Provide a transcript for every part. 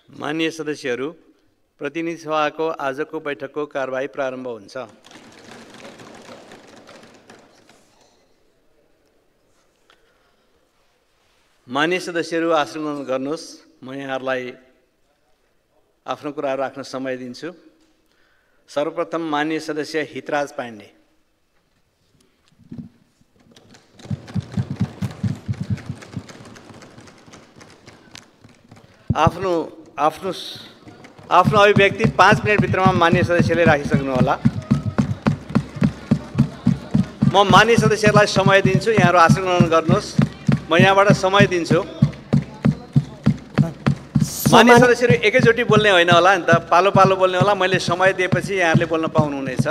माननीय सदस्यहरू, प्रतिनिधि सभाको आजको बैठकको कारबाही प्रारम्भ हुन्छ। माननीय सदस्यहरू आसन ग्रहण गर्नुहोस्। म यहाँहरूलाई आफ्नो कुराहरू राख्न समय दिन्छु। सर्वप्रथम माननीय सदस्य हितराज पाण्डे। आफ्नो अभिव्यक्ति 5 मिनट भित्रमा माननीय सदस्यले राखिसक्नुहोला। म माननीय सदस्यहरूलाई समय दिन्छु। यहाँहरू आसन ग्रहण गर्नुहोस्। म यहाँबाट समय दिन्छु। माननीय सदस्यहरू एकैचोटि बोल्ने होइन होला नि त, पालो पालो बोल्ने होला। मैले समय दिएपछि यहाँहरूले बोल्न पाउनुहुनेछ।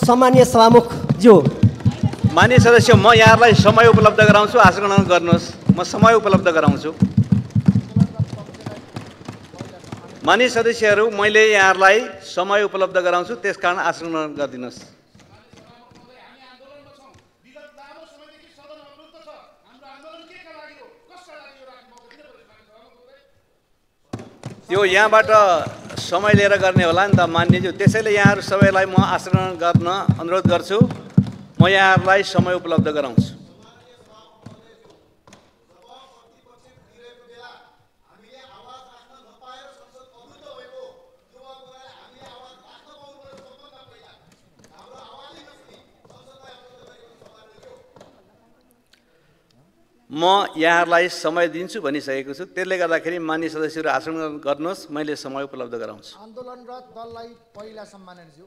सम्मानीय सभामुखज्यू, माननीय सदस्य, म यहाँहरूलाई समय उपलब्ध गराउँछु। आसन ग्रहण गर्नुहोस्। म समय उपलब्ध गराउँछु। माननीय सदस्यहरू, मैले यहाँहरूलाई समय उपलब्ध गराउँछु, त्यसकारण आसन ग्रहण गरिदिनुहोस्। त्यो यहाँबाट समय लिएर गर्ने होला नि त माननीयज्यू। त्यसैले यहाँहरू सबैलाई म आसन ग्रहण गर्न अनुरोध गर्छु। म यहाँहरूलाई समय उपलब्ध गराउँछु। म यहाँहरूलाई समय दिन्छु भनिसकेको छु। त्यसले गर्दाखेरि माननीय सदस्यहरू आसन गर्नुहोस्। मैले समय उपलब्ध गराउँछु। आन्दोलनरत दललाई पहिला सम्मानज्यू।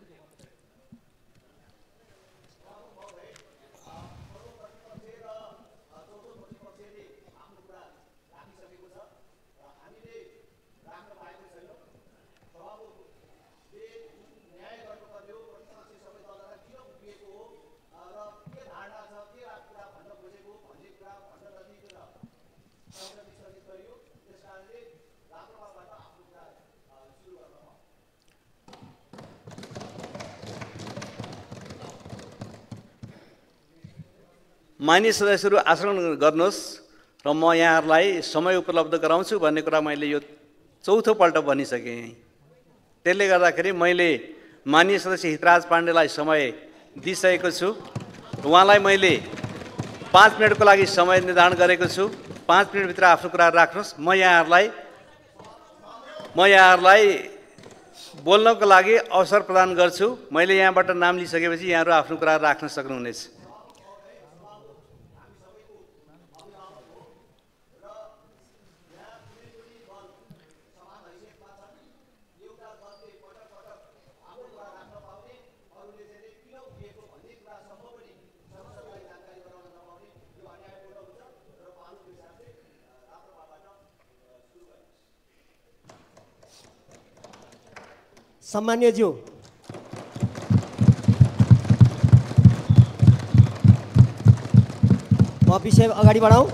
माननीय सदस्यहरू आसन गर्नुहोस् र म यहाँहरूलाई समय उपलब्ध गराउँछु भन्ने कुरा मैले यो चौथो पल्ट भनिसकेँ। त्यसले गर्दाखेरि मैले माननीय सदस्य हितराज पाण्डेलाई समय दिइसकेको छु। उहाँलाई मैले 5 मिनटको लागि समय निर्धारण गरेको छु। 5 मिनटभित्र आफ्नो कुरा राख्नुहोस्। म यहाँहरूलाई बोल्नको लागि अवसर प्रदान गर्छु। मैले यहाँबाट नाम लिइसकेपछि यहाँहरू आफ्नो कुरा राख्न सक्नुहुनेछ। सम्मान्यज्यू, म विषय अगाडि बढाउँ।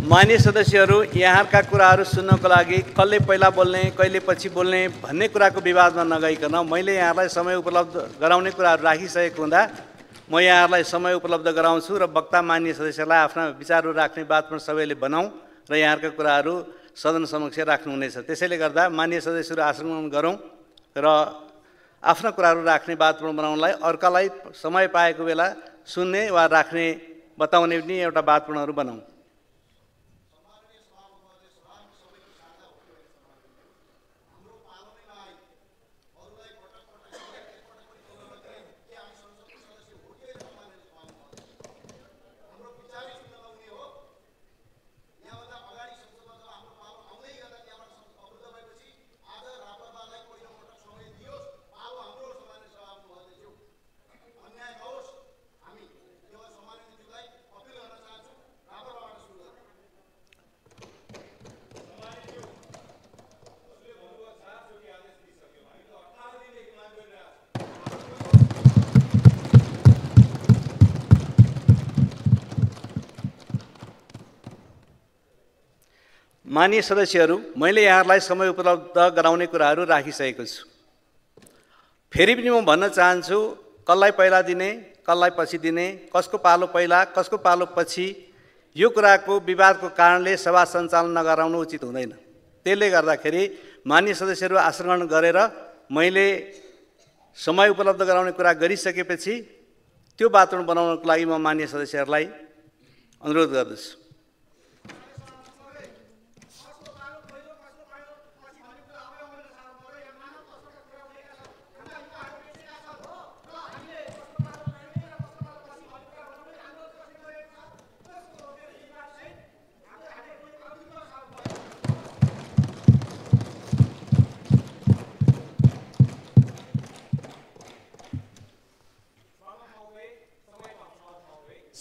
माननीय सदस्यहरू, यहाँका कुराहरू सुन्नको लागि कसले पहिला बोल्ने कहिले पछि बोल्ने भन्ने कुराको विवादमा नगइकन मैले यहाँलाई समय उपलब्ध गराउने कुराहरू राखिसकेको हुँदा म यहाँहरूलाई समय उपलब्ध गराउँछु र वक्ता माननीय सदस्यलाई आफ्ना विचारहरू राख्ने बातमा सबैले बनाऊँ र यहाँका कुराहरू सदन समक्ष राख्नुहुनेछ। त्यसैले गर्दा माननीय सदस्यहरू आसन ग्रहण गरौँ र आफ्ना कुराहरू राख्ने वातावरण बनाउनलाई अर्कालाई समय पाएको बेला सुन्ने वा राख्ने बताउने पनि एउटा वातावरणहरू बनाऊँ। माननीय सदस्यहरू, मैले यहाँहरूलाई समय उपलब्ध गराउने कुराहरू राखिसकेको छु। फेरि पनि म भन्न चाहन्छु, कसलाई पहिला दिने कसलाई पछि दिने, कसको पालो पहिला कसको पालो पछि, यो कुराको विवादको कारणले सभा सञ्चालन नगराउनु उचित हुँदैन। त्यसले गर्दाखेरि मान्य सदस्यहरू आसन ग्रहण गरेर मैले समय उपलब्ध गराउने कुरा गरिसकेपछि त्यो वातावरण बनाउनको लागि म मान्य सदस्यहरूलाई अनुरोध गर्दछु।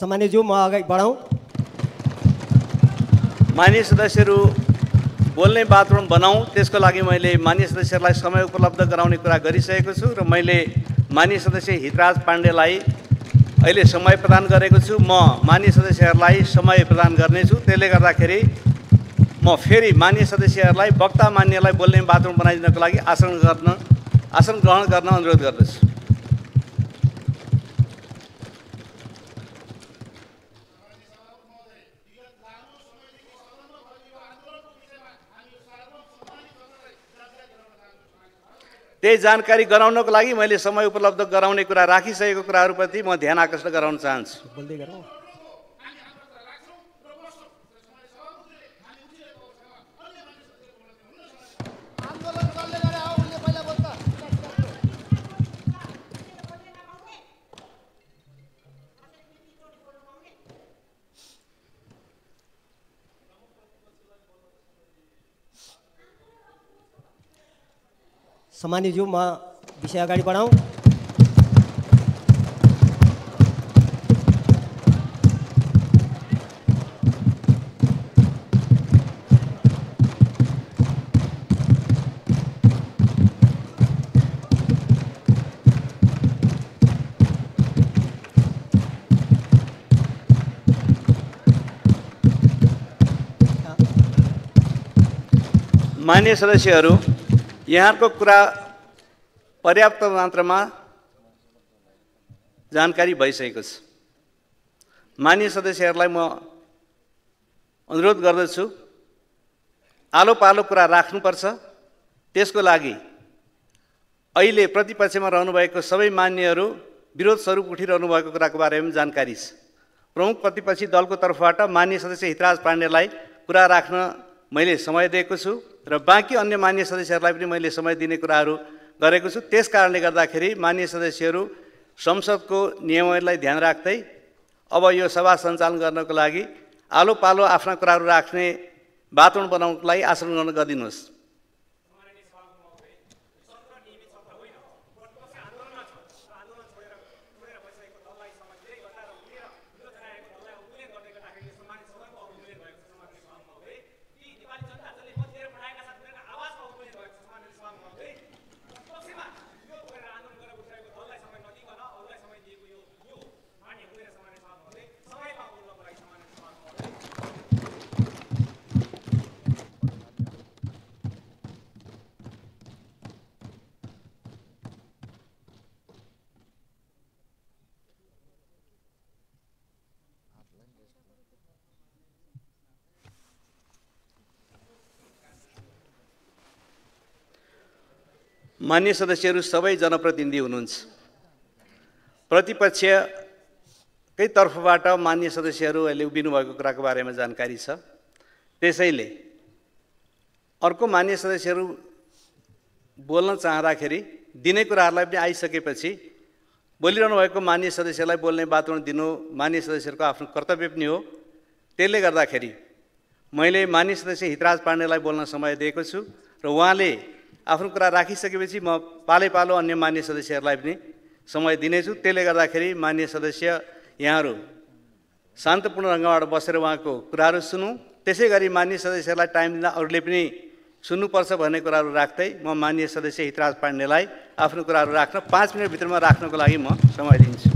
सम्मान्यज्यू म अगाडि बढाउँ। मान्य सदस्यहरू बोल्ने वातावरण बनाऊँ, त्यसको लागि मैले मान्य सदस्यहरूलाई समय उपलब्ध गराउने कुरा गरिसकेको छु र मैले मान्य सदस्य हितराज पाण्डेलाई अहिले समय प्रदान गरेको छु। म मान्य सदस्यहरूलाई समय प्रदान गर्नेछु। त्यसले गर्दाखेरि म फेरि मान्य सदस्यहरूलाई वक्ता मान्यलाई बोल्ने वातावरण बनाइदिनको लागि आसन ग्रहण गर्न अनुरोध गर्दछु। त्यही जानकारी गराउनको लागि मैले समय उपलब्ध गराउने कुरा राखिसकेको कुराहरूप्रति म ध्यान आकर्षण गराउन चाहन्छु। बोल्दै गरौँ। आन्दोलन कसले गरे हो उसले पहिला बोल्छ। सम्मान्यज्यू म विषय अगाडि बढाउँ। मान्य सदस्यहरू, यहाँको कुरा पर्याप्त मात्रामा जानकारी भइसकेको छ। मान्य सदस्यहरूलाई म अनुरोध गर्दछु, आलो पालो कुरा राख्नुपर्छ। त्यसको लागि अहिले प्रतिपक्षमा रहनुभएको सबै मान्यहरू विरोध स्वरूप उठिरहनु भएको कुराको बारेमा जानकारी छ। प्रमुख प्रतिपक्षी दलको तर्फबाट मान्य सदस्य हितराज पाण्डेलाई कुरा राख्न मैले समय दिएको छु र बाँकी अन्य मान्य सदस्यहरूलाई पनि मैले समय दिने कुराहरू गरेको छु। त्यस कारणले गर्दाखेरि मान्य सदस्यहरू संसदको नियमहरूलाई ध्यान राख्दै अब यो सभा सञ्चालन गर्नको लागि आलो पालो आफ्ना कुराहरू राख्ने वातावरण बनाउनको लागि आसन ग्रहण गरिदिनुहोस्। मान्य सदस्यहरू सबै जनप्रतिनिधि हुनुहुन्छ। प्रतिपक्षकै तर्फबाट मान्य सदस्यहरू अहिले उभिनु भएको कुराको बारेमा जानकारी छ। त्यसैले अर्को मान्य सदस्यहरू बोल्न चाहँदाखेरि दिने कुराहरूलाई पनि आइसकेपछि बोलिरहनु भएको मान्य सदस्यलाई बोल्ने वातावरण दिनु मान्य सदस्यहरूको आफ्नो कर्तव्य पनि हो। त्यसले गर्दाखेरि मैले मान्य सदस्य हितराज पाण्डेलाई बोल्न समय दिएको छु र उहाँले आफ्नो कुरा राखिसकेपछि म पालै पालो अन्य मान्य सदस्यहरूलाई पनि समय दिनेछु। त्यसले गर्दाखेरि मान्य सदस्य यहाँहरू शान्तपूर्ण ढङ्गबाट बसेर उहाँको कुराहरू सुनौँ। त्यसै गरी मान्य सदस्यहरूलाई टाइम दिँदा अरूले पनि सुन्नुपर्छ भन्ने कुराहरू राख्दै म मान्य सदस्य हितराज पाण्डेलाई आफ्नो कुराहरू राख्न 5 मिनटभित्रमा राख्नको लागि म समय दिन्छु।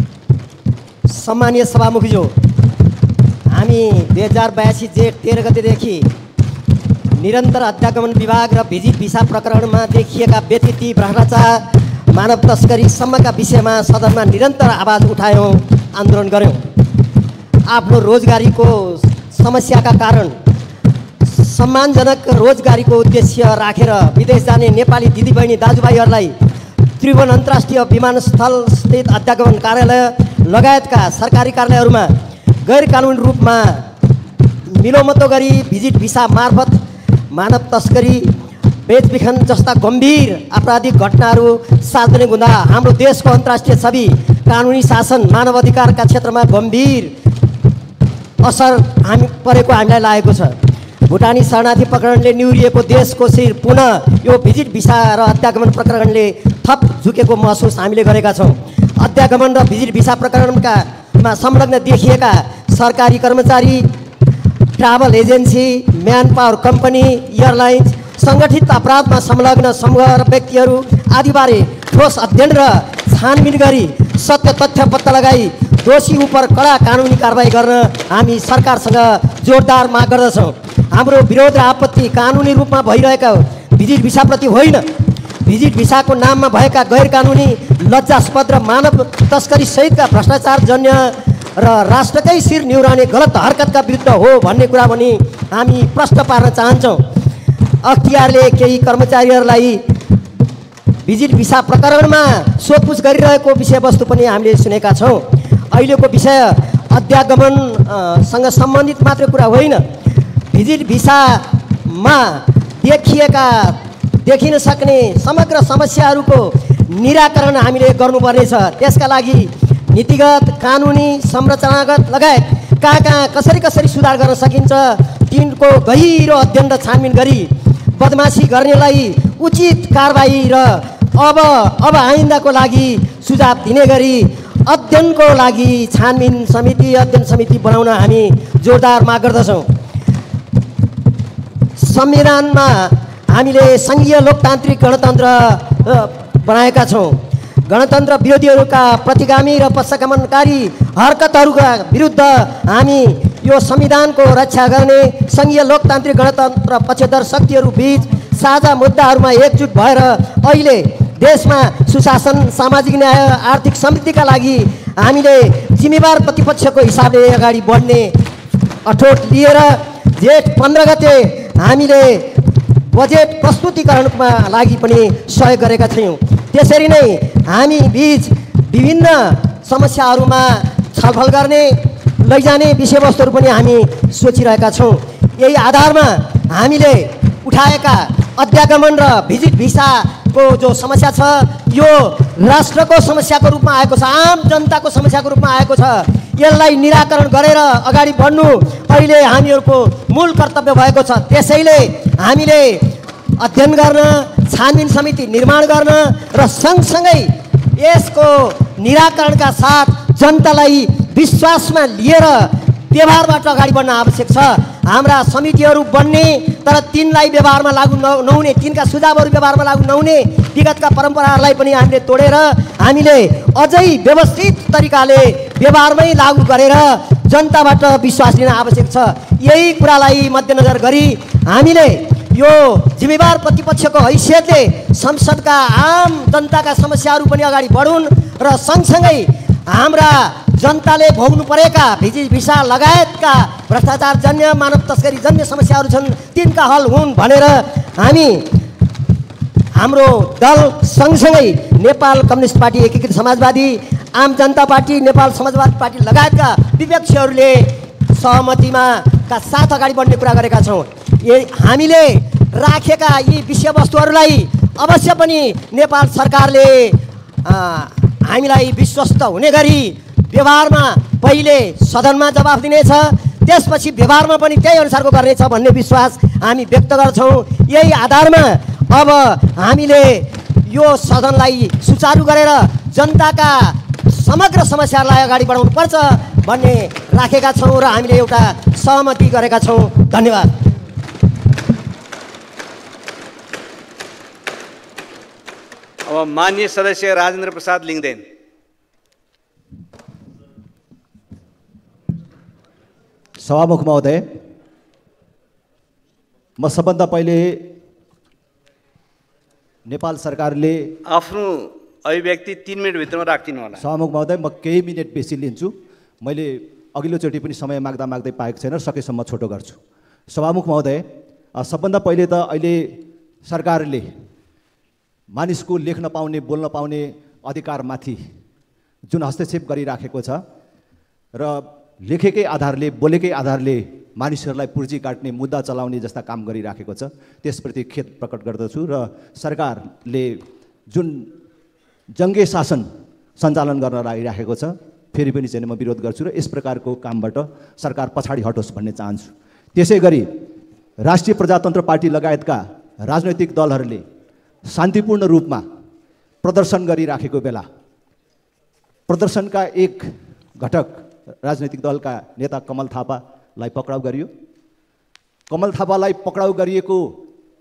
सम्मानीय सभामुखज्यू, हामी 2082 जेठ 13 गतेदेखि निरन्तर हत्यागमन विभाग र भिजी भिसा प्रकरणमा देखिएका व्यतिथि भ्रष्टाचार मानव तस्करीसम्मका विषयमा सदनमा निरन्तर आवाज उठायौँ, आन्दोलन गऱ्यौँ। आफ्नो रोजगारीको समस्याका कारण सम्मानजनक रोजगारीको उद्देश्य राखेर विदेश जाने नेपाली दिदीबहिनी दाजुभाइहरूलाई त्रिभुवन अन्तर्राष्ट्रिय विमानस्थल स्थित अध्यागमन कार्यालय लगायतका सरकारी कार्यालयहरूमा गैर कानुनी रूपमा मिलोमतो गरी भिजिट भिसा मार्फत मानव तस्करी, बेचबिखन जस्ता गम्भीर आपराधिक घटनाहरू सार्वजनिक हुँदा हाम्रो देशको अन्तर्राष्ट्रिय छवि, कानुनी शासन, मानव अधिकारका क्षेत्रमा गम्भीर असर परेको हामीलाई लागेको छ। भुटानी शरणार्थी प्रकरणले निहुरिएको देशको शिर पुनः यो भिजिट भिसा र अध्यागमन प्रकरणले थप झुकेको महसुस हामीले गरेका छौँ। अध्यागमन र भिजिट भिसा प्रकरणमा संलग्न देखिएका सरकारी कर्मचारी, travel agency, man power company, airlines, सङ्गठित अपराधमा संलग्न समूह र व्यक्तिहरू आदिबारे ठोस अध्ययन र छानबिन गरी सत्य तथ्य पत्ता लगाई दोषी उप कडा कानुनी कारबाही गर्न हामी सरकारसँग जोरदार माग गर्दछौँ। हाम्रो विरोध र आपत्ति कानुनी रूपमा भइरहेका भिजिट भिसाप्रति होइन, भिजिट भिसाको नाममा भएका गैर कानुनी, लज्जास्पद र मानव तस्करी सहितका भ्रष्टाचारजन्य र राष्ट्रकै शिर निहुराउने गलत हरकतका विरुद्ध हो भन्ने कुरा पनि हामी प्रश्न पार्न चाहन्छौँ। अख्तियारले केही कर्मचारीहरूलाई भिजिट भिसा प्रकरणमा सोधपुछ गरिरहेको विषयवस्तु पनि हामीले सुनेका छौँ। अहिलेको विषय अध्यागमनसँग सम्बन्धित मात्र कुरा होइन, भिजिट भिसामा देखिन सक्ने समग्र समस्याहरूको निराकरण हामीले गर्नुपर्नेछ। त्यसका लागि नीतिगत, कानुनी, संरचनागत लगायत कहाँ कसरी सुधार गर्न सकिन्छ तिनको गहिरो अध्ययन र छानबिन गरी बदमासी गर्नेलाई उचित कारबाही र अब आइन्दाको लागि सुझाव दिने गरी अध्ययनको लागि अध्ययन समिति बनाउन हामी जोरदार माग गर्दछौँ। संविधानमा हामीले सङ्घीय लोकतान्त्रिक गणतन्त्र बनाएका छौँ। गणतन्त्र विरोधीहरूका प्रतिगामी र पक्षगमनकारी हरकतहरूका विरुद्ध हामी यो संविधानको रक्षा गर्ने सङ्घीय लोकतान्त्रिक गणतन्त्र पक्षधर शक्तिहरू बीच साझा मुद्दाहरूमा एकजुट भएर अहिले देशमा सुशासन, सामाजिक न्याय, आर्थिक समृद्धिका लागि हामीले जिम्मेवार प्रतिपक्षको हिसाबले अगाडि बढ्ने अठोट लिएर जेठ 15 गते हामीले बजेट प्रस्तुतिकरणमा लागि पनि सहयोग गरेका थियौँ। त्यसरी नै हामी बीच विभिन्न समस्याहरूमा छलफल गर्ने, लैजाने विषयवस्तुहरू पनि हामी सोचिरहेका छौँ। यही आधारमा हामीले उठाएका अध्यागमन र भिजिट भिसाको जो समस्या छ यो राष्ट्रको समस्याको रूपमा आएको छ, आम जनताको समस्याको रूपमा आएको छ। यसलाई निराकरण गरेर अगाडि बढ्नु अहिले हामीहरूको मूल कर्तव्य भएको छ। त्यसैले हामीले अध्ययन गर्न, छानबिन समिति निर्माण गर्न र सँगसँगै यसको निराकरणका साथ जनतालाई विश्वासमा लिएर व्यवहारबाट अगाडि बढ्न आवश्यक छ। हाम्रा समितिहरू बन्ने तर तिनलाई व्यवहारमा लागू नहुने, तिनका सुझावहरू व्यवहारमा लागू नहुने विगतका परम्पराहरूलाई पनि हामीले तोडेर हामीले अझै व्यवस्थित तरिकाले व्यवहारमै लागू गरेर जनताबाट विश्वास लिन आवश्यक छ। यही कुरालाई मध्यनजर गरी हामीले यो जिम्मेवार प्रतिपक्षको हैसियतले संसदका आम जनताका समस्याहरू पनि अगाडि बढुन् र सँगसँगै हाम्रा जनताले भोग्नु परेका भिजिट भिसा लगायतका भ्रष्टाचारजन्य, मानव तस्करीजन्य समस्याहरू छन् तिनका हल हुन् भनेर हामी हाम्रो दल सँगसँगै नेपाल कम्युनिस्ट पार्टी, एकीकृत समाजवादी, आम जनता पार्टी, नेपाल समाजवादी पार्टी लगायतका विपक्षीहरूले सहमतिमा का साथ अगाडि बढ्ने कुरा गरेका छौँ। हामीले राखेका यी विषयवस्तुहरूलाई अवश्य पनि नेपाल सरकारले हामीलाई विश्वस्त हुने गरी व्यवहारमा पहिले सदनमा जवाफ दिनेछ, त्यसपछि व्यवहारमा पनि त्यही अनुसारको गर्नेछ भन्ने विश्वास हामी व्यक्त गर्छौँ। यही आधारमा अब हामीले यो सदनलाई सुचारू गरेर जनताका समग्र समस्याहरूलाई अगाडि बढाउनुपर्छ भन्ने राखेका छौँ र हामीले एउटा सहमति गरेका छौँ। धन्यवाद। अब माननीय सदस्य राजेन्द्र प्रसाद लिङ्गदेन। सभामुख महोदय, म सबभन्दा पहिले नेपाल सरकारले आफ्नो अभिव्यक्ति 3 मिनेटभित्रमा राखिदिनु होला। सभामुख महोदय, म केही मिनट बेसी लिन्छु। मैले अघिल्लोचोटि पनि समय माग्दा माग्दै पाएको छैन, सकेसम्म छोटो गर्छु। सभामुख महोदय, सबभन्दा पहिले त अहिले सरकारले मानिसको लेख्न पाउने, बोल्न पाउने अधिकारमाथि जुन हस्तक्षेप गरिराखेको छ र लेखेकै आधारले, बोलेकै आधारले मानिसहरूलाई पुर्जी काट्ने, मुद्दा चलाउने जस्ता काम गरिराखेको छ, त्यसप्रति खेद प्रकट गर्दछु। र सरकारले जुन जङ्गे शासन सञ्चालन गर्न लागिराखेको छ, फेरि पनि चाहिँ म विरोध गर्छु र यस प्रकारको कामबाट सरकार पछाडि हटोस् भन्ने चाहन्छु। त्यसै गरी राष्ट्रिय प्रजातन्त्र पार्टी लगायतका राजनैतिक दलहरूले शान्तिपूर्ण रूपमा प्रदर्शन गरिराखेको बेला प्रदर्शनका एक घटक राजनैतिक दलका नेता कमल थापालाई पक्राउ गरियो। कमल थापालाई पक्राउ गरिएको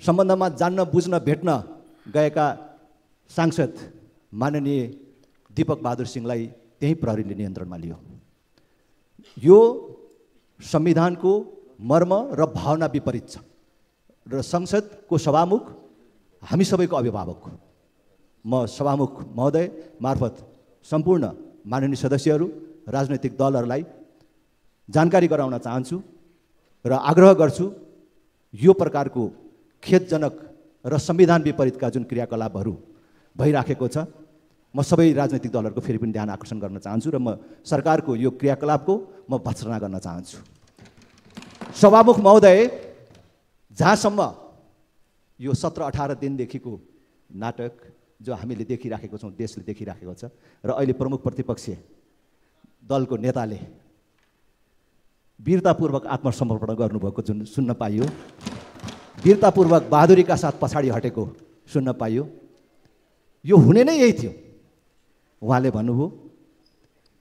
सम्बन्धमा जान्न, बुझ्न, भेट्न गएका सांसद माननीय दीपक बहादुर सिंहलाई त्यही प्रहरीले नियन्त्रणमा लियो। यो संविधानको मर्म र भावना विपरीत छ र संसदको सभामुख हामी सबैको अभिभावक। म सभामुख महोदय मार्फत सम्पूर्ण माननीय सदस्यहरू, राजनैतिक दलहरूलाई जानकारी गराउन चाहन्छु र आग्रह गर्छु, यो प्रकारको खेदजनक र संविधान विपरीतका जुन क्रियाकलापहरू भइराखेको छ, म सबै राजनैतिक दलहरूको फेरि पनि ध्यान आकर्षण गर्न चाहन्छु र म सरकारको यो क्रियाकलापको म भर्त्सना गर्न चाहन्छु। सभामुख महोदय, जहाँसम्म यो 17-18 दिनदेखिको नाटक जो हामीले देखिराखेको छौँ, देशले देखिराखेको छ र अहिले प्रमुख प्रतिपक्षीय दलको नेताले वीरतापूर्वक आत्मसमर्पण गर्नुभएको जुन सुन्न पाइयो, वीरतापूर्वक बहादुरीका साथ पछाडि हटेको सुन्न पाइयो, यो हुने नै यही थियो। उहाँले भन्नुभयो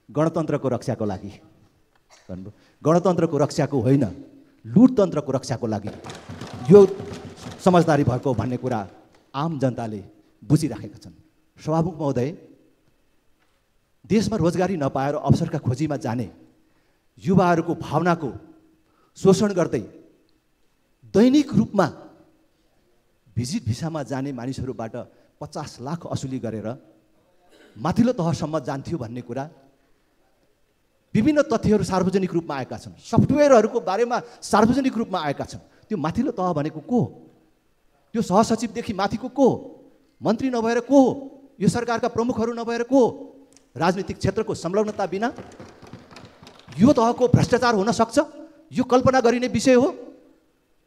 गणतन्त्रको रक्षाको लागि भन्नुभयो, गणतन्त्रको रक्षाको होइन, लुटतन्त्रको रक्षाको लागि यो समझदारी भएको भन्ने कुरा आम जनताले बुझिराखेका छन्। सभामुख महोदय, देशमा रोजगारी नपाएर अवसरका खोजीमा जाने युवाहरूको भावनाको शोषण गर्दै दैनिक रूपमा भिजिट भिसामा जाने मानिसहरूबाट 50 लाख असुली गरेर माथिल्लो तहसम्म जान्थ्यो भन्ने कुरा विभिन्न तथ्यहरू सार्वजनिक रूपमा आएका छन्। सफ्टवेयरहरूको बारेमा सार्वजनिक रूपमा आएका छन्। त्यो माथिल्लो तह भनेको को हो? त्यो सहसचिवदेखि माथिको को हो? मन्त्री नभएर को हो? यो सरकारका प्रमुखहरू नभएर को हो? राजनीतिक क्षेत्रको संलग्नता बिना यो तहको भ्रष्टाचार हुन सक्छ? यो कल्पना गरिने विषय हो?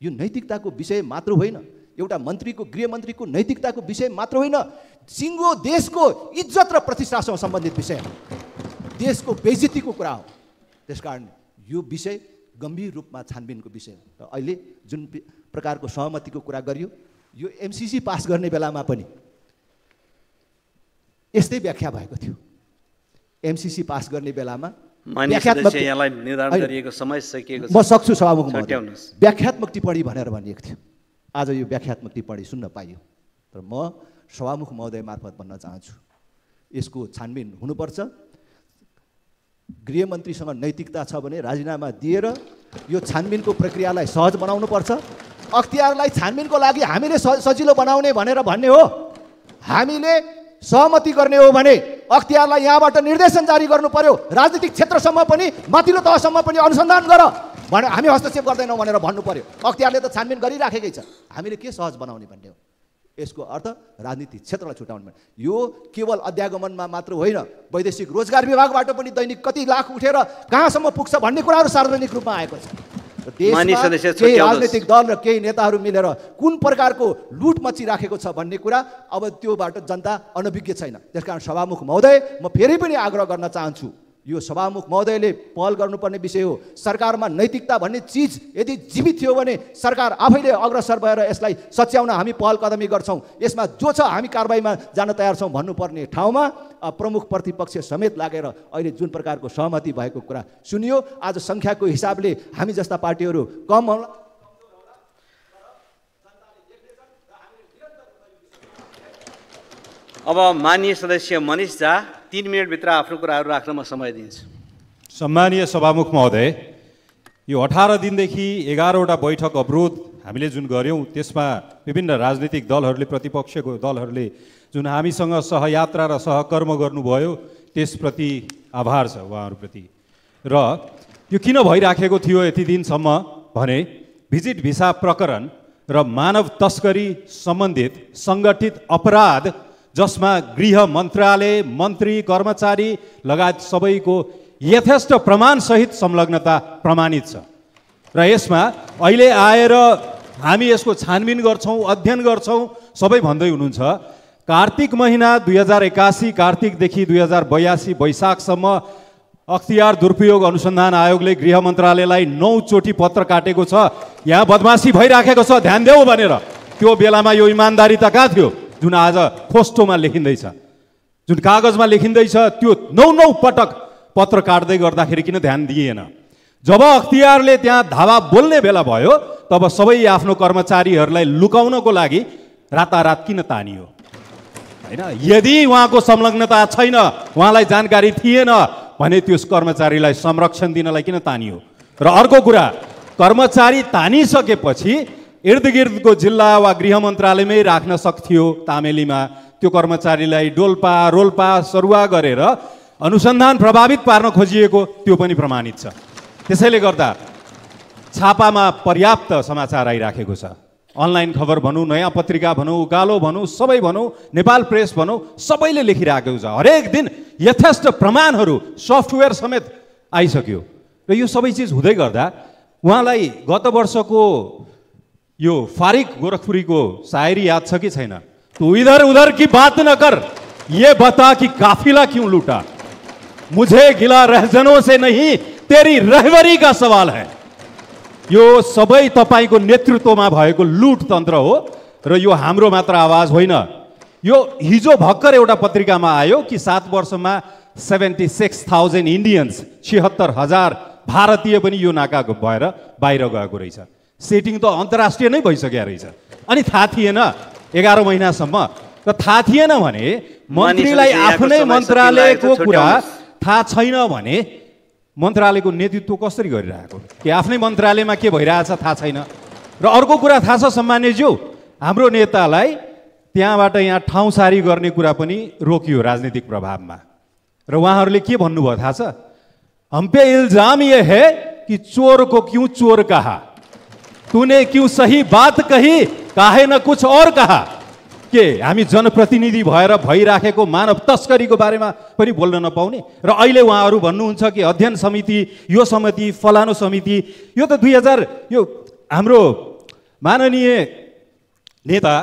यो नैतिकताको विषय मात्र होइन, एउटा मन्त्रीको, गृहमन्त्रीको नैतिकताको विषय मात्र होइन, सिङ्गो देशको इज्जत र प्रतिष्ठासँग सम्बन्धित विषय हो, देशको बेइज्जतीको कुरा हो। त्यसकारण यो विषय गम्भीर रूपमा छानबिनको विषय हो। र अहिले जुन प्रकारको सहमतिको कुरा गरियो, यो एमसीसी पास गर्ने बेलामा पनि यस्तै व्याख्या भएको थियो। एमसीसी पास गर्ने बेलामा यहाँलाई निर्धारण गरिएको समय सकिएको छ। म सक्छु सभामुख महोदय, व्याख्यात्मक टिप्पणी भनेर भनिएको थियो। आज यो व्याख्यात्मक टिप्पणी सुन्न पाइयो। तर म सभामुख महोदय मार्फत भन्न चाहन्छु, यसको छानबिन हुनुपर्छ। गृहमन्त्रीसँग नैतिकता छ भने राजीनामा दिएर यो छानबिनको प्रक्रियालाई सहज बनाउनुपर्छ। अख्तियारलाई छानबिनको लागि हामीले सजिलो बनाउने भनेर भन्ने हो। हामीले सहमति गर्ने हो भने अख्तियारलाई यहाँबाट निर्देशन जारी गर्नु पर्यो, राजनीतिक क्षेत्रसम्म पनि, माथिल्लो तहसम्म पनि अनुसन्धान गर भने हामी हस्तक्षेप गर्दैनौँ भनेर भन्नु पर्यो। अख्तियारले त छानबिन गरिराखेकै छ, हामीले के सहज बनाउने भन्ने हो। यसको अर्थ राजनीतिक क्षेत्रलाई छुटाउने। यो केवल अध्यागमनमा मात्र होइन, वैदेशिक रोजगार विभागबाट पनि दैनिक कति लाख उठेर कहाँसम्म पुग्छ भन्ने कुराहरू सार्वजनिक रूपमा आएको छ। केही राजनीतिक दल र केही नेताहरू मिलेर कुन प्रकारको लुट मचिराखेको छ भन्ने कुरा अब त्योबाट जनता अनभिज्ञ छैन। त्यसकारण सभामुख महोदय, म फेरि पनि आग्रह गर्न चाहन्छु, यो सभामुख महोदयले पहल गर्नुपर्ने विषय हो। सरकारमा नैतिकता भन्ने चिज यदि जीवित थियो भने सरकार आफैले अग्रसर भएर यसलाई सच्याउन हामी पहल कदमी गर्छौँ। यसमा जो छ हामी कारबाहीमा जान तयार छौँ भन्नुपर्ने ठाउँमा प्रमुख प्रतिपक्ष समेत लागेर अहिले जुन प्रकारको सहमति भएको कुरा सुनियो, आज सङ्ख्याको हिसाबले हामी जस्ता पार्टीहरू कम होला। अब माननीय सदस्य मनिष झा 3 मिनटभित्र आफ्नो कुराहरू राख्न म समय दिन्छु। सम्मानीय सभामुख महोदय, यो 18 दिनदेखि 11वटा बैठक अवरोध हामीले जुन गऱ्यौँ त्यसमा विभिन्न राजनीतिक दलहरूले, प्रतिपक्षको दलहरूले जुन हामीसँग सहयात्रा र सहकर्म गर्नुभयो त्यसप्रति आभार छ उहाँहरूप्रति। र यो किन भइराखेको थियो यति दिनसम्म भने भिजिट भिसा प्रकरण र मानव तस्करी सम्बन्धित सङ्गठित अपराध जसमा गृह मन्त्रालय, मन्त्री, कर्मचारी लगायत सबैको यथेष्ट प्रमाणसहित संलग्नता प्रमाणित छ। र यसमा अहिले आएर हामी यसको छानबिन गर्छौँ, अध्ययन गर्छौँ, सबै भन्दै हुनुहुन्छ। कार्तिक महिना 2081 कार्तिकदेखि 2082 वैशाखसम्म अख्तियार दुरुपयोग अनुसन्धान आयोगले गृह मन्त्रालयलाई 9 चोटि पत्र काटेको छ, यहाँ बदमासी भइराखेको छ, ध्यान देऊ भनेर। त्यो बेलामा यो इमान्दारी त कहाँ थियो जुन आज खोस्टोमा लेखिँदैछ, जुन कागजमा लेखिँदैछ, त्यो 9 पटक पत्र काट्दै गर्दाखेरि किन ध्यान दिइएन? जब अख्तियारले त्यहाँ धावा बोल्ने बेला भयो तब सबै आफ्नो कर्मचारीहरूलाई लुकाउनको लागि रातारात किन तानियो? हैन, यदि उहाँको संलग्नता छैन, उहाँलाई जानकारी थिएन भने त्यस कर्मचारीलाई संरक्षण दिनलाई किन तानियो? र अर्को कुरा, कर्मचारी तानिसकेपछि इर्दगिर्दको जिल्ला वा गृह मन्त्रालयमै राख्न सक्थ्यो तामेलीमा। त्यो कर्मचारीलाई डोल्पा, रोल्पा, सरुवा गरेर अनुसन्धान प्रभावित पार्न खोजिएको त्यो पनि प्रमाणित छ। त्यसैले गर्दा छापामा पर्याप्त समाचार आइराखेको छ। अनलाइन खबर भनौँ, नयाँ पत्रिका भनौँ, उकालो भनौँ, सबै भनौँ, नेपाल प्रेस भनौँ, सबैले लेखिराखेको छ। हरेक दिन यथेष्ट प्रमाणहरू सफ्टवेयर समेत आइसक्यो। र यो सबै चिज हुँदै गर्दा उहाँलाई गत वर्षको यो फारिक गोरखपुरीको शायरी याद छ कि छैन? तू इधर उधर की बात न कर, ये बता कि काफिला क्यों लूटा, मुझे गिला रहजनों से नहीं तेरी रहबरी का सवाल है। यो सबै तपाईको नेतृत्वमा भएको लुट तन्त्र हो र यो हाम्रो मात्र आवाज होइन। यो हिजो भर्खर एउटा पत्रिकामा आयो कि 7 वर्षमा 76,000 इन्डियन्स, 76,000 भारतीय पनि यो नाका भएर बाहिर गएको रहेछ। सेटिङ त अन्तर्राष्ट्रिय नै भइसक्यो रहेछ। अनि थाहा थिएन 11 महिनासम्म। र थाहा थिएन भने मन्त्रीलाई आफ्नै मन्त्रालयको कुरा थाहा छैन भने मन्त्रालयको नेतृत्व कसरी गरिरहेको, कि आफ्नै मन्त्रालयमा के भइरहेछ थाहा छैन। र अर्को कुरा थाहा छ सम्मान्यज्यू, हाम्रो नेतालाई त्यहाँबाट यहाँ ठाउँसारी गर्ने कुरा पनि रोकियो राजनीतिक प्रभावमा। र उहाँहरूले के भन्नुभयो थाहा छ? हम पे इल्जाम ये है कि चोर को क्यों चोर कहा, तूने क्यों सही बात कही, काहे न कुछ और कहा। के हामी जनप्रतिनिधि भएर भइराखेको मानव तस्करीको बारेमा पनि बोल्न नपाउने? र अहिले उहाँहरू भन्नुहुन्छ कि अध्ययन समिति, यो समिति, फलानो समिति। यो त 2000 यो हाम्रो माननीय नेता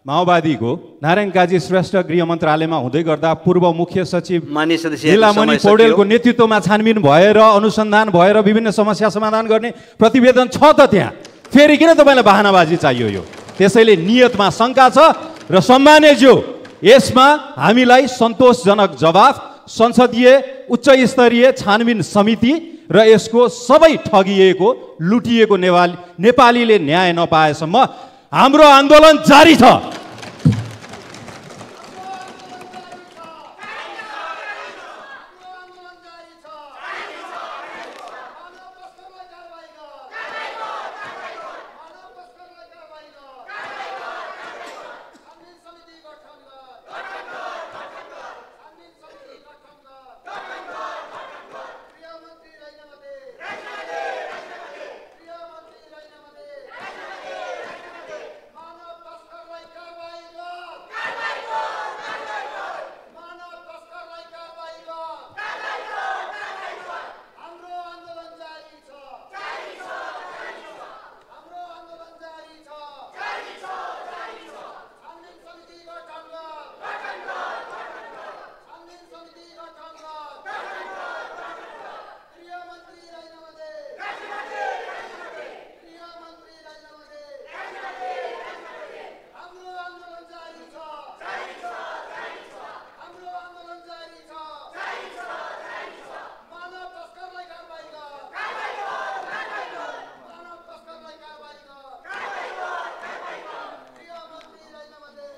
माओवादीको नारायण काजी श्रेष्ठ गृह मन्त्रालयमा हुँदै गर्दा पूर्व मुख्य सचिव लीलामणि पौडेलको नेतृत्वमा छानबिन भएर अनुसन्धान भएर विभिन्न समस्या समाधान गर्ने प्रतिवेदन छ त त्यहाँ। फेरि किन तपाईँलाई बहानाबाजी चाहियो? यो त्यसैले नियतमा शङ्का छ। र सम्मान्यज्यू, यसमा हामीलाई सन्तोषजनक जवाफ संसदीय उच्च स्तरीय छानबिन समिति र यसको सबै ठगिएको लुटिएको नेपालीले न्याय नपाएसम्म हाम्रो आन्दोलन जारी छ।